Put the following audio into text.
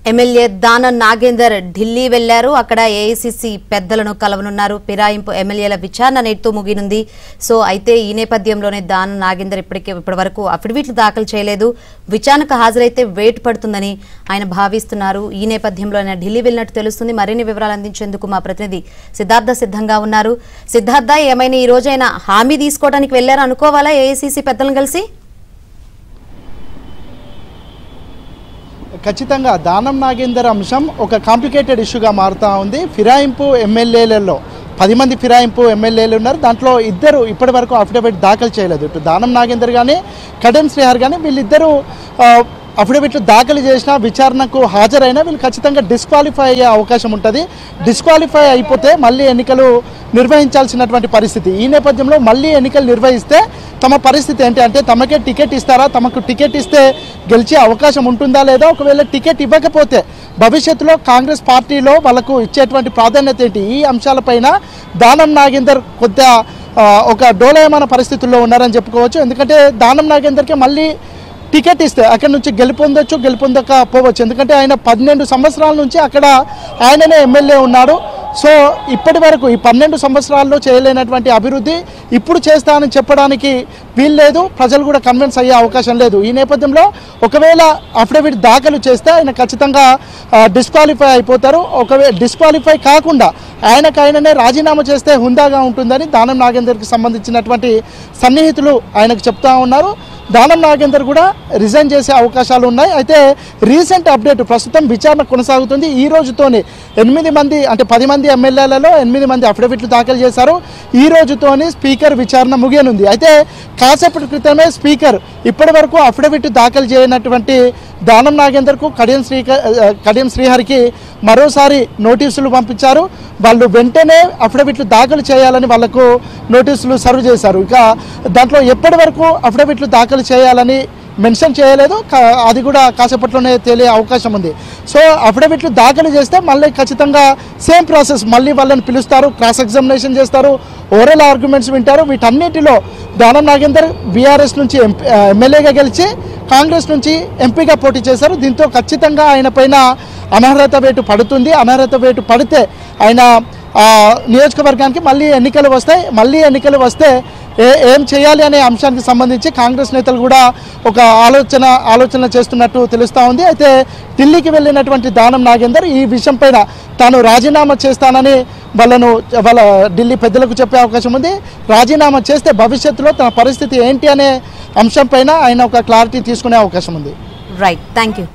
MLA Danam Nagender Delhi వెళ్లారు. అక్కడ AICC పెద్దలను కలవనున్నారు. ఫిరాయింపు ఎమ్మెల్యేల విచారణ నేటితో ముగినుంది. సో అయితే ఈ నేపథ్యంలోనే దానం నాగేందర్ ఇప్పటివరకు అఫిడవిట్లు దాఖలు చేయలేదు. విచారణకు హాజరైతే వేటు పడుతుందని ఆయన భావిస్తున్నారు. ఈ నేపథ్యంలో ఆయన ఢిల్లీ వెళ్ళినట్టు తెలుస్తుంది. మరిన్ని వివరాలు అందించేందుకు మా ప్రతినిధి సిద్ధార్థ సిద్ధంగా ఉన్నారు. సిద్ధార్థ, ఏమైనా ఈ రోజైనా హామీ తీసుకోవడానికి వెళ్లారు అనుకోవాలా ఏఐసీసీ పెద్దలను కలిసి? ఖచ్చితంగా దానం నాగేందర్ అంశం ఒక కాంప్లికేటెడ్ ఇష్యూగా మారుతూ ఉంది. ఫిరాయింపు ఎమ్మెల్యేలలో 10 మంది ఫిరాయింపు ఎమ్మెల్యేలు ఉన్నారు. దాంట్లో ఇద్దరు ఇప్పటి వరకు అఫిడవిట్ దాఖలు చేయలేదు. ఇటు దానం నాగేందర్ కానీ కడియం శ్రీహరి కానీ వీళ్ళిద్దరూ అఫిడవిట్లు దాఖలు చేసిన విచారణకు హాజరైనా వీళ్ళు ఖచ్చితంగా డిస్క్వాలిఫై అయ్యే అవకాశం ఉంటుంది. డిస్క్వాలిఫై అయిపోతే మళ్ళీ ఎన్నికలు నిర్వహించాల్సినటువంటి పరిస్థితి. ఈ నేపథ్యంలో మళ్ళీ ఎన్నికలు నిర్వహిస్తే తమ పరిస్థితి ఏంటి అంటే తమకే టికెట్ ఇస్తారా, తమకు టికెట్ ఇస్తే గెలిచే అవకాశం ఉంటుందా లేదా, ఒకవేళ టికెట్ ఇవ్వకపోతే భవిష్యత్తులో కాంగ్రెస్ పార్టీలో వాళ్ళకు ఇచ్చేటువంటి ప్రాధాన్యత ఏంటి, ఈ అంశాలపైన దానం నాగేందర్ కొద్దిగా ఒక డోలయమైన పరిస్థితుల్లో ఉన్నారని చెప్పుకోవచ్చు. ఎందుకంటే దానం నాగేందర్కి మళ్ళీ టికెట్ ఇస్తే అక్కడి నుంచి గెలుపొందొచ్చు, గెలుపొందకపోవచ్చు. ఎందుకంటే ఆయన 12 సంవత్సరాల నుంచి అక్కడ ఆయననే ఎమ్మెల్యే ఉన్నాడు. సో ఇప్పటి వరకు ఈ 12 సంవత్సరాల్లో చేయలేనటువంటి అభివృద్ధి ఇప్పుడు చేస్తానని చెప్పడానికి వీల్లేదు. ప్రజలు కూడా కన్విన్స్ అయ్యే అవకాశం లేదు. ఈ నేపథ్యంలో ఒకవేళ అఫిడవిట్ దాఖలు చేస్తే ఆయన ఖచ్చితంగా డిస్క్వాలిఫై అయిపోతారు. ఒకవేళ డిస్క్వాలిఫై కాకుండా ఆయననే రాజీనామా చేస్తే హుందాగా ఉంటుందని దానం నాగేందర్కి సంబంధించినటువంటి సన్నిహితులు ఆయనకు చెప్తా ఉన్నారు. దానం నాగేందర్ కూడా రిజైన్ చేసే అవకాశాలు ఉన్నాయి. అయితే రీసెంట్ అప్డేట్ ప్రస్తుతం విచారణ కొనసాగుతుంది. ఈ రోజుతోనే 8 మంది అంటే 10 మంది ఎమ్మెల్యేలలో 8 మంది అఫిడవిట్లు దాఖలు చేశారు. ఈ రోజుతోనే స్పీకర్ విచారణ ముగియనుంది. అయితే కాసేపటి క్రితమే స్పీకర్ ఇప్పటి వరకు అఫిడవిట్ దాఖలు చేయనటువంటి దానం నాగేందర్కు కడియం శ్రీహరికి మరోసారి నోటీసులు పంపించారు. వాళ్ళు వెంటనే అఫిడవిట్లు దాఖలు చేయాలని వాళ్లకు నోటీసులు సర్వ్ చేశారు. ఇక దాంట్లో ఎప్పటి వరకు అఫిడవిట్లు దాఖలు చేయాలని మెన్షన్ చేయలేదు. అది కూడా కాసేపట్లోనే తేలే అవకాశం ఉంది. సో అఫిడవిట్లు దాఖలు చేస్తే మళ్ళీ ఖచ్చితంగా సేమ్ ప్రాసెస్, మళ్ళీ వాళ్ళని పిలుస్తారు, క్రాస్ ఎగ్జామినేషన్ చేస్తారు, ఓరల్ ఆర్గ్యుమెంట్స్ వింటారు. వీటన్నిటిలో దానం నాగేందర్ బీఆర్ఎస్ నుంచి ఎమ్మెల్యేగా గెలిచి కాంగ్రెస్ నుంచి ఎంపీగా పోటీ చేశారు. దీంతో ఖచ్చితంగా ఆయన పైన అనర్హత వేటు పడుతుంది. అనర్హత వేటు పడితే ఆయన నియోజకవర్గానికి మళ్ళీ ఎన్నికలు వస్తాయి. మళ్ళీ ఎన్నికలు వస్తే ఏం చేయాలి అనే అంశానికి సంబంధించి కాంగ్రెస్ నేతలు కూడా ఒక ఆలోచన చేస్తున్నట్టు తెలుస్తూ ఉంది. అయితే ఢిల్లీకి వెళ్ళినటువంటి దానం నాగేందర్ ఈ విషయం పైన తాను రాజీనామా చేస్తానని వాళ్ళ ఢిల్లీ పెద్దలకు చెప్పే అవకాశం ఉంది. రాజీనామా చేస్తే భవిష్యత్తులో తన పరిస్థితి ఏంటి అనే అంశం పైన ఆయన ఒక క్లారిటీ తీసుకునే అవకాశం ఉంది. Right, thank you.